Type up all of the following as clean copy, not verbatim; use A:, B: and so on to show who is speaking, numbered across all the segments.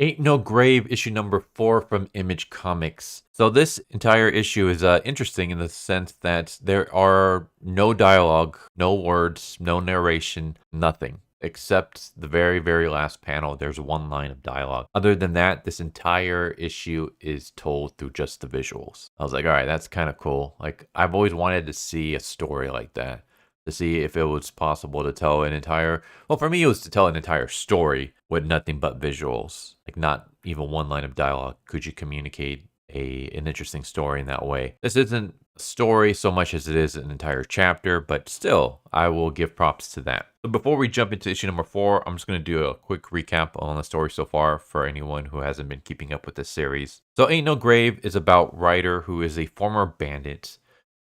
A: Ain't No Grave, issue number 4 from Image Comics. So this entire issue is interesting in the sense that there are no dialogue, no words, no narration, nothing. Except the very, very last panel, there's one line of dialogue. Other than that, this entire issue is told through just the visuals. I was like, all right, that's kind of cool. Like, I've always wanted to see a story like that, to see if it was possible to tell an entire, well, for me it was to tell an entire story with nothing but visuals, like not even one line of dialogue. Could you communicate an interesting story in that way? This isn't a story so much as it is an entire chapter, but still, I will give props to that. So before we jump into issue number 4, I'm just going to do a quick recap on the story so far for anyone who hasn't been keeping up with this series. So Ain't No Grave is about Ryder, who is a former bandit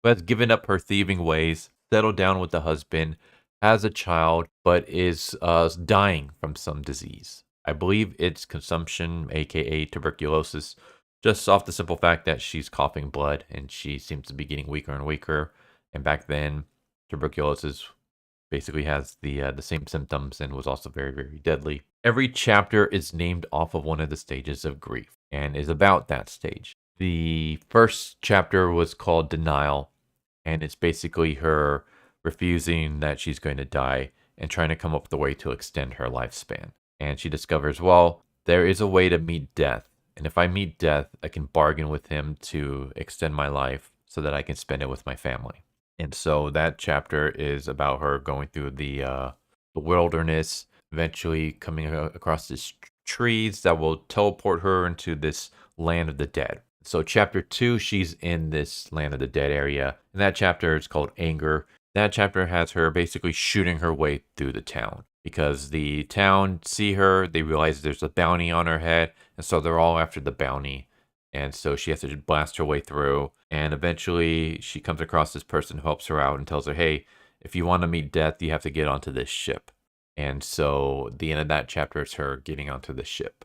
A: who has given up her thieving ways, settled down with the husband, has a child, but is dying from some disease. I believe it's consumption, aka tuberculosis, just off the simple fact that she's coughing blood and she seems to be getting weaker and weaker. And back then, tuberculosis basically has the same symptoms and was also very, very deadly. Every chapter is named off of one of the stages of grief and is about that stage. The first chapter was called Denial, and it's basically her refusing that she's going to die and trying to come up with a way to extend her lifespan. And she discovers, well, there is a way to meet death. And if I meet death, I can bargain with him to extend my life so that I can spend it with my family. And so that chapter is about her going through the wilderness, eventually coming across these trees that will teleport her into this land of the dead. So chapter 2, she's in this land of the dead area. And that chapter is called Anger. That chapter has her basically shooting her way through the town because the town see her, they realize there's a bounty on her head, and so they're all after the bounty. And so she has to blast her way through, and eventually she comes across this person who helps her out and tells her, hey, if you want to meet death, you have to get onto this ship. And so the end of that chapter is her getting onto the ship.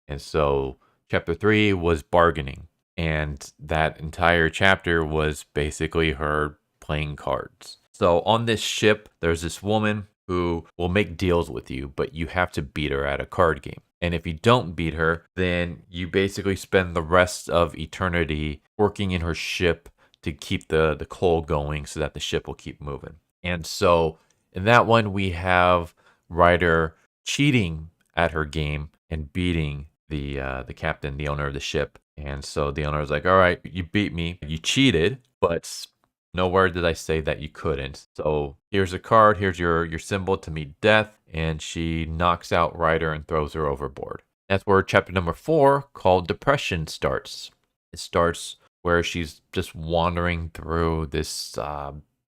A: And so chapter 3 was bargaining. And that entire chapter was basically her playing cards. So on this ship, there's this woman who will make deals with you, but you have to beat her at a card game. And if you don't beat her, then you basically spend the rest of eternity working in her ship to keep the coal going so that the ship will keep moving. And so in that one, we have Ryder cheating at her game and beating the captain, the owner of the ship. And so the owner was like, all right, you beat me. You cheated, but nowhere did I say that you couldn't. So here's a card. Here's your symbol to meet death. And she knocks out Ryder and throws her overboard. That's where chapter number 4, called Depression, starts. It starts where she's just wandering through this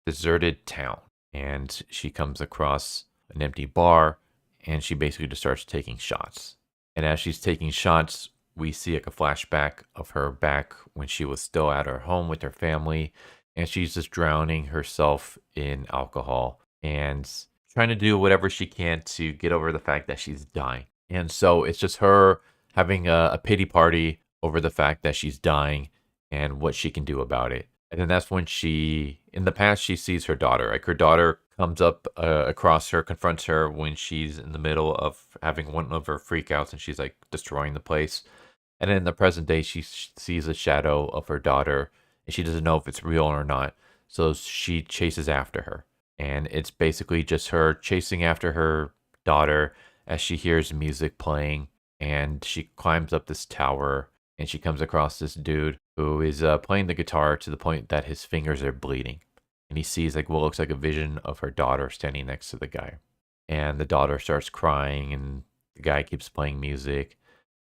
A: deserted town. And she comes across an empty bar. And she basically just starts taking shots. And as she's taking shots, we see like a flashback of her back when she was still at her home with her family, and she's just drowning herself in alcohol and trying to do whatever she can to get over the fact that she's dying. And so it's just her having a pity party over the fact that she's dying and what she can do about it. And then that's when in the past, she sees her daughter. Like her daughter comes up across her, confronts her when she's in the middle of having one of her freakouts and she's like destroying the place. And then in the present day, she sees a shadow of her daughter and she doesn't know if it's real or not. So she chases after her. And it's basically just her chasing after her daughter as she hears music playing. And she climbs up this tower and she comes across this dude who is playing the guitar to the point that his fingers are bleeding. And he sees like what looks like a vision of her daughter standing next to the guy. And the daughter starts crying and the guy keeps playing music.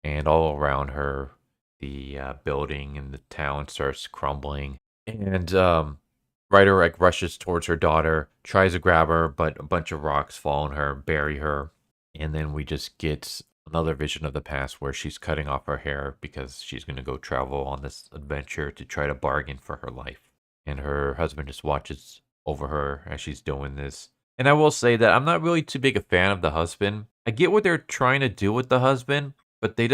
A: And all around her, the building and the town starts crumbling. And Ryder like rushes towards her daughter, tries to grab her, but a bunch of rocks fall on her, bury her. And then we just get another vision of the past where she's cutting off her hair because she's going to go travel on this adventure to try to bargain for her life. And her husband just watches over her as she's doing this. And I will say that I'm not really too big a fan of the husband. I get what they're trying to do with the husband, but the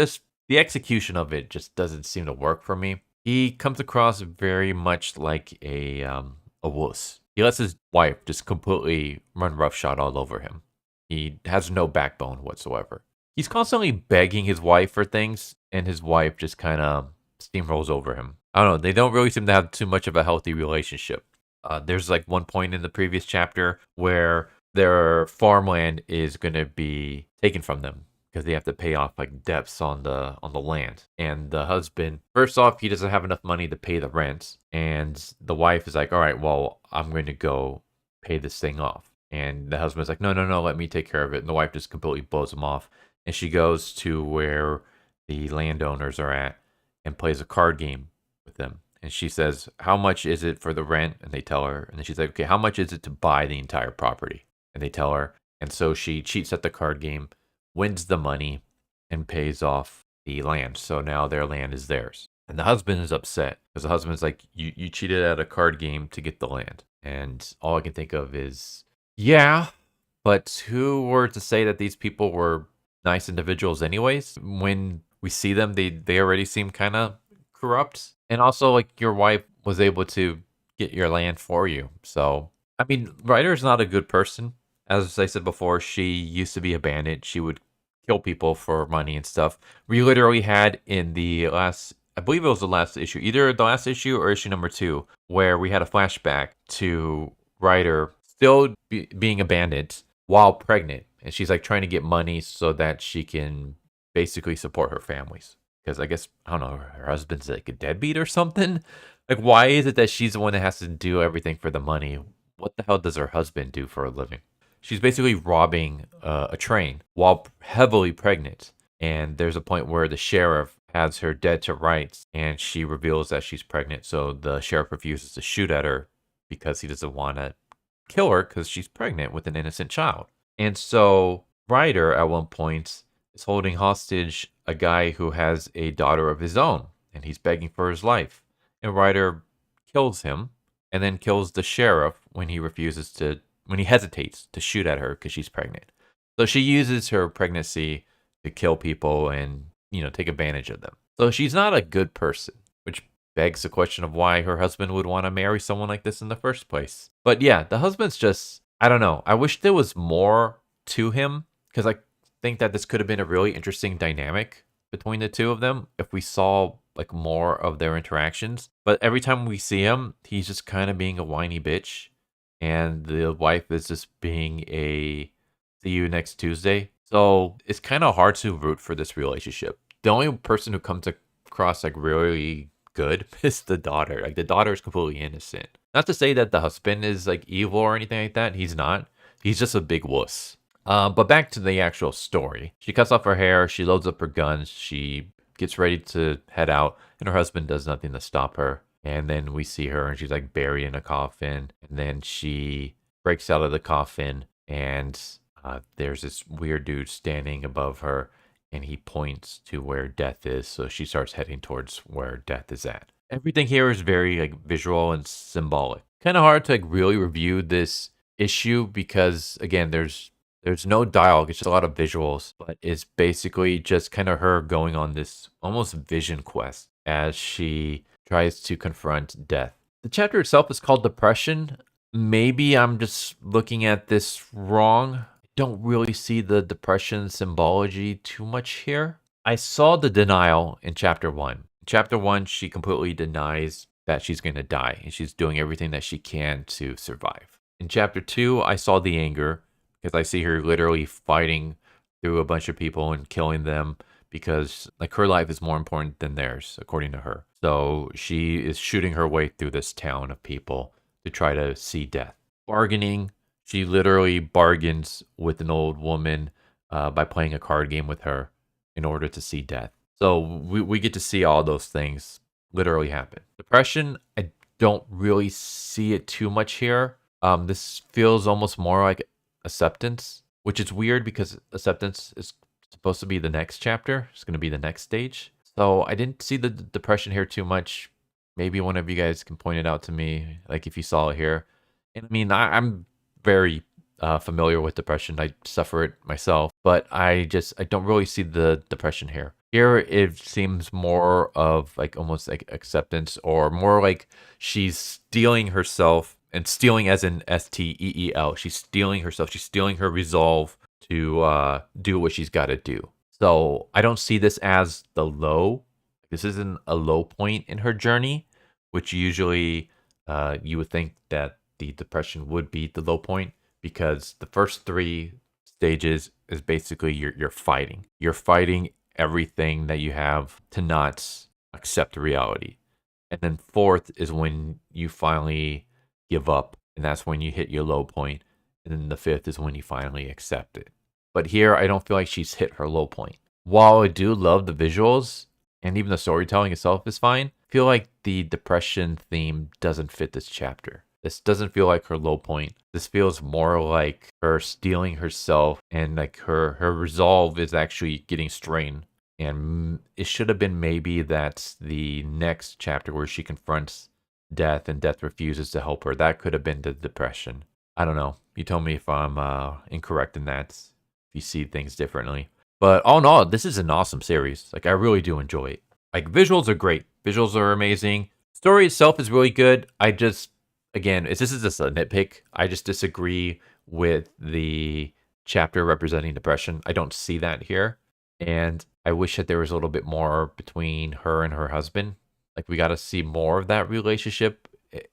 A: execution of it just doesn't seem to work for me. He comes across very much like a wuss. He lets his wife just completely run roughshod all over him. He has no backbone whatsoever. He's constantly begging his wife for things, and his wife just kind of steamrolls over him. I don't know. They don't really seem to have too much of a healthy relationship. There's like one point in the previous chapter where their farmland is going to be taken from them because they have to pay off like debts on the land. And the husband, first off, he doesn't have enough money to pay the rent, and the wife is like, "All right, well, I'm going to go pay this thing off." And the husband's like, "No, no, no, let me take care of it." And the wife just completely blows him off, and she goes to where the landowners are at and plays a card game with them. And she says, "How much is it for the rent?" And they tell her. And then she's like, "Okay, how much is it to buy the entire property?" And they tell her. And so she cheats at the card game, wins the money, and pays off the land. So now their land is theirs. And the husband is upset because the husband's like, you cheated at a card game to get the land. And all I can think of is, yeah, but who were to say that these people were nice individuals anyways? When we see them, they already seem kind of corrupt. And also, like, your wife was able to get your land for you. So, I mean, Ryder's not a good person. As I said before, she used to be a bandit. She would kill people for money and stuff. We literally had in the last, I believe it was the last issue, either the last issue or issue number 2, where we had a flashback to Ryder still being a bandit while pregnant. And she's like trying to get money so that she can basically support her families. Because I guess, I don't know, her husband's like a deadbeat or something. Like, why is it that she's the one that has to do everything for the money? What the hell does her husband do for a living? She's basically robbing a train while heavily pregnant. And there's a point where the sheriff has her dead to rights and she reveals that she's pregnant. So the sheriff refuses to shoot at her because he doesn't want to kill her because she's pregnant with an innocent child. And so Ryder at one point is holding hostage a guy who has a daughter of his own, and he's begging for his life. And Ryder kills him and then kills the sheriff when he hesitates to shoot at her because she's pregnant. So she uses her pregnancy to kill people and, take advantage of them. So she's not a good person, which begs the question of why her husband would want to marry someone like this in the first place. But yeah, the husband's just, I don't know. I wish there was more to him because I think that this could have been a really interesting dynamic between the two of them if we saw like more of their interactions. But every time we see him, he's just kind of being a whiny bitch. And the wife is just being a see you next Tuesday. So it's kind of hard to root for this relationship. The only person who comes across like really good is the daughter. Like the daughter is completely innocent. Not to say that the husband is like evil or anything like that. He's not. He's just a big wuss. But back to the actual story. She cuts off her hair. She loads up her guns. She gets ready to head out, and her husband does nothing to stop her. And then we see her, and she's like buried in a coffin. And then she breaks out of the coffin, and there's this weird dude standing above her, and he points to where death is. So she starts heading towards where death is at. Everything here is very like visual and symbolic. Kind of hard to like really review this issue because again, there's no dialogue. It's just a lot of visuals, but it's basically just kind of her going on this almost vision quest as she tries to confront death. The chapter itself is called Depression. Maybe I'm just looking at this wrong. I don't really see the depression symbology too much here. I saw the denial in chapter 1. In chapter 1, she completely denies that she's going to die, and she's doing everything that she can to survive. In chapter 2, I saw the anger, because I see her literally fighting through a bunch of people and killing them because like her life is more important than theirs, according to her. So she is shooting her way through this town of people to try to see death. Bargaining, she literally bargains with an old woman by playing a card game with her in order to see death. So we get to see all those things literally happen. Depression, I don't really see it too much here. This feels almost more like acceptance, which is weird because acceptance is supposed to be the next chapter. It's going to be the next stage. So I didn't see the depression here too much. Maybe one of you guys can point it out to me, like if you saw it here. And I mean, I'm very familiar with depression. I suffer it myself, but I don't really see the depression here. Here it seems more of like almost like acceptance, or more like she's steeling herself. And stealing as in STEEL. She's stealing herself. She's stealing her resolve to do what she's got to do. So I don't see this as the low. This isn't a low point in her journey, which usually you would think that the depression would be the low point because the first three stages is basically you're fighting. You're fighting everything that you have to not accept reality. And then fourth is when you finally give up, and that's when you hit your low point. And then the fifth is when you finally accept it. But here, I don't feel like she's hit her low point. While I do love the visuals and even the storytelling itself is fine, I feel like the depression theme doesn't fit this chapter. This doesn't feel like her low point. This feels more like her stealing herself and like her resolve is actually getting strained. And it should have been maybe that's the next chapter where she confronts death and death refuses to help her. That could have been the depression. I don't know. You tell me if I'm incorrect in that, if you see things differently. But all in all, this is an awesome series. Like, I really do enjoy it. Like, visuals are great. Visuals are amazing. Story itself is really good. I just, again, this is just a nitpick. I just disagree with the chapter representing depression. I don't see that here. And I wish that there was a little bit more between her and her husband. Like, we got to see more of that relationship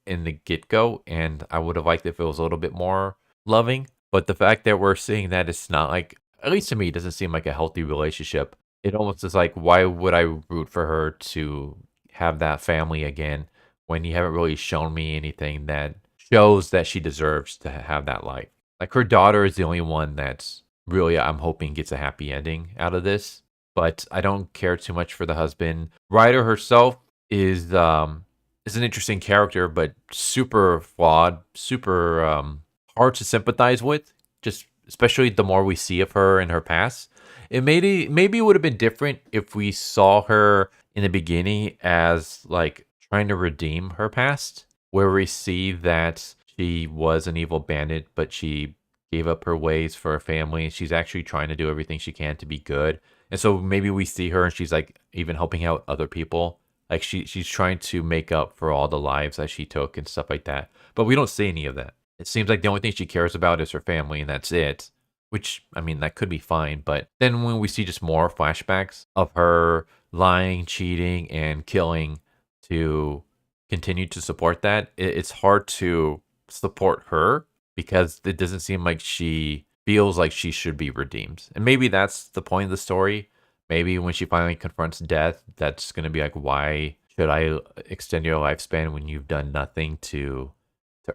A: in the get-go. And I would have liked if it was a little bit more loving. But the fact that we're seeing that it's not like, at least to me, it doesn't seem like a healthy relationship. It almost is like, why would I root for her to have that family again when you haven't really shown me anything that shows that she deserves to have that life? Like, her daughter is the only one that's really, I'm hoping, gets a happy ending out of this. But I don't care too much for the husband. Ryder herself is an interesting character, but super flawed, super hard to sympathize with. Just especially the more we see of her in her past. It maybe it would have been different if we saw her in the beginning as like trying to redeem her past, where we see that she was an evil bandit, but she gave up her ways for her family. She's actually trying to do everything she can to be good. And so maybe we see her and she's like even helping out other people. Like she's trying to make up for all the lives that she took and stuff like that. But we don't see any of that. It seems like the only thing she cares about is her family and that's it. Which, I mean, that could be fine. But then when we see just more flashbacks of her lying, cheating, and killing to continue to support that, it's hard to support her because it doesn't seem like she feels like she should be redeemed. And maybe that's the point of the story. Maybe when she finally confronts death, that's going to be like, why should I extend your lifespan when you've done nothing to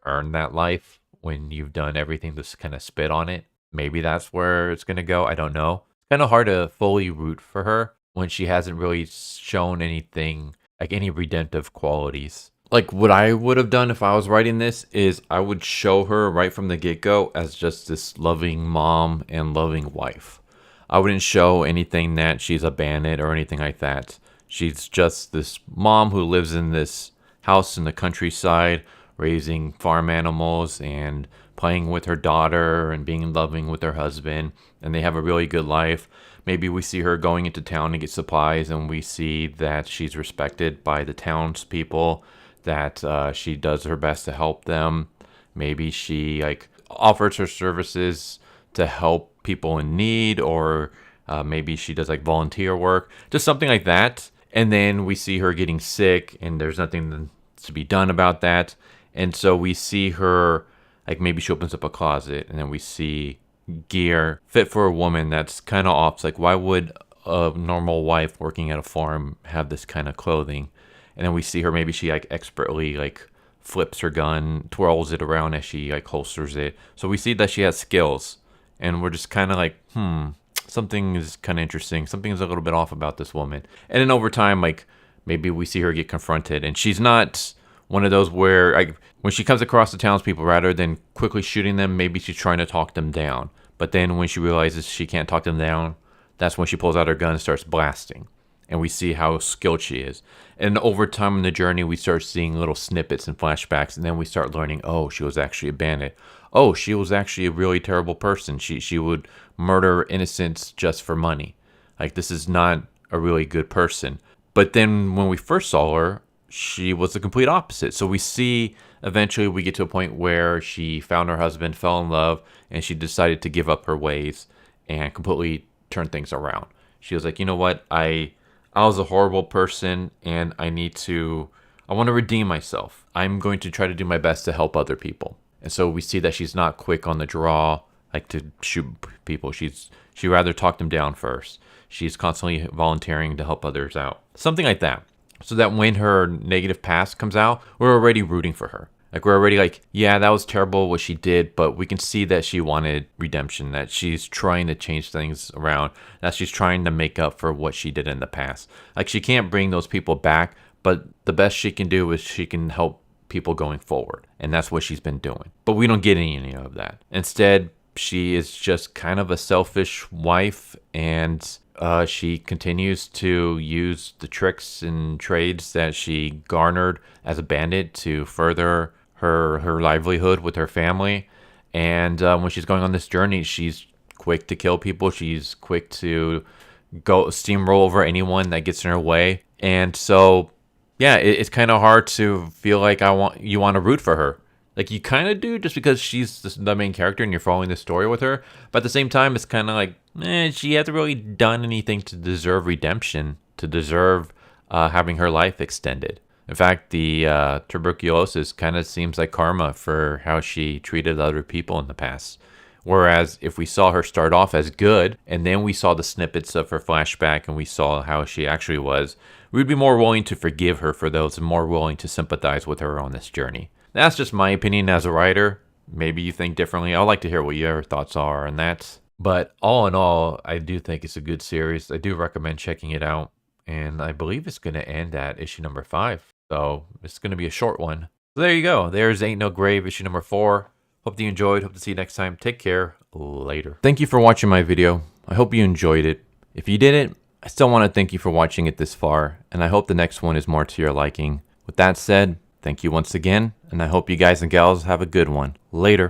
A: earn that life, when you've done everything to kind of spit on it? Maybe that's where it's going to go. I don't know. It's kind of hard to fully root for her when she hasn't really shown anything, like any redemptive qualities. Like, what I would have done if I was writing this is I would show her right from the get-go as just this loving mom and loving wife. I wouldn't show anything that she's a bandit or anything like that. She's just this mom who lives in this house in the countryside, raising farm animals and playing with her daughter and being loving with her husband, and they have a really good life. Maybe we see her going into town to get supplies, and we see that she's respected by the townspeople, that she does her best to help them. Maybe she like offers her services to help people in need, or maybe she does like volunteer work, just something like that. And then we see her getting sick, and there's nothing to be done about that. And so we see her, like maybe she opens up a closet, and then we see gear fit for a woman that's kind of off. It's like, why would a normal wife working at a farm have this kind of clothing? And then we see her, maybe she like expertly like flips her gun, twirls it around as she like holsters it. So we see that she has skills, and we're just kind of like, something is kind of interesting. Something is a little bit off about this woman. And then over time, like maybe we see her get confronted, and she's not one of those where like when she comes across the townspeople, rather than quickly shooting them, maybe she's trying to talk them down. But then when she realizes she can't talk them down, that's when she pulls out her gun and starts blasting. And we see how skilled she is. And over time in the journey, we start seeing little snippets and flashbacks, and then we start learning, oh, she was actually a bandit. Oh, she was actually a really terrible person. She would murder innocents just for money. Like, this is not a really good person. But then when we first saw her, she was the complete opposite. So we see eventually we get to a point where she found her husband, fell in love, and she decided to give up her ways and completely turn things around. She was like, you know what, I was a horrible person, and I want to redeem myself. I'm going to try to do my best to help other people. And so we see that she's not quick on the draw, like to shoot people. She rather talk them down first. She's constantly volunteering to help others out. Something like that. So that when her negative past comes out, we're already rooting for her. Like, we're already like, yeah, that was terrible what she did, but we can see that she wanted redemption, that she's trying to change things around, that she's trying to make up for what she did in the past. Like, she can't bring those people back, but the best she can do is she can help people going forward. And that's what she's been doing. But we don't get any of that. Instead, she is just kind of a selfish wife, and she continues to use the tricks and trades that she garnered as a bandit to further her livelihood with her family. And when she's going on this journey, she's quick to kill people. She's quick to go steamroll over anyone that gets in her way. And so, yeah, it's kind of hard to feel like you want to root for her. Like, you kind of do, just because she's the main character and you're following the story with her. But at the same time, it's kind of like, she hasn't really done anything to deserve redemption, to deserve having her life extended. In fact, the tuberculosis kind of seems like karma for how she treated other people in the past. Whereas if we saw her start off as good, and then we saw the snippets of her flashback and we saw how she actually was, we'd be more willing to forgive her for those and more willing to sympathize with her on this journey. That's just my opinion as a writer. Maybe you think differently. I'd like to hear what your thoughts are on that. But all in all, I do think it's a good series. I do recommend checking it out. And I believe it's going to end at issue number 5. So it's going to be a short one. So there you go. There's Ain't No Grave, issue number 4. Hope you enjoyed. Hope to see you next time. Take care. Later. Thank you for watching my video. I hope you enjoyed it. If you didn't, I still want to thank you for watching it this far. And I hope the next one is more to your liking. With that said, thank you once again. And I hope you guys and gals have a good one. Later.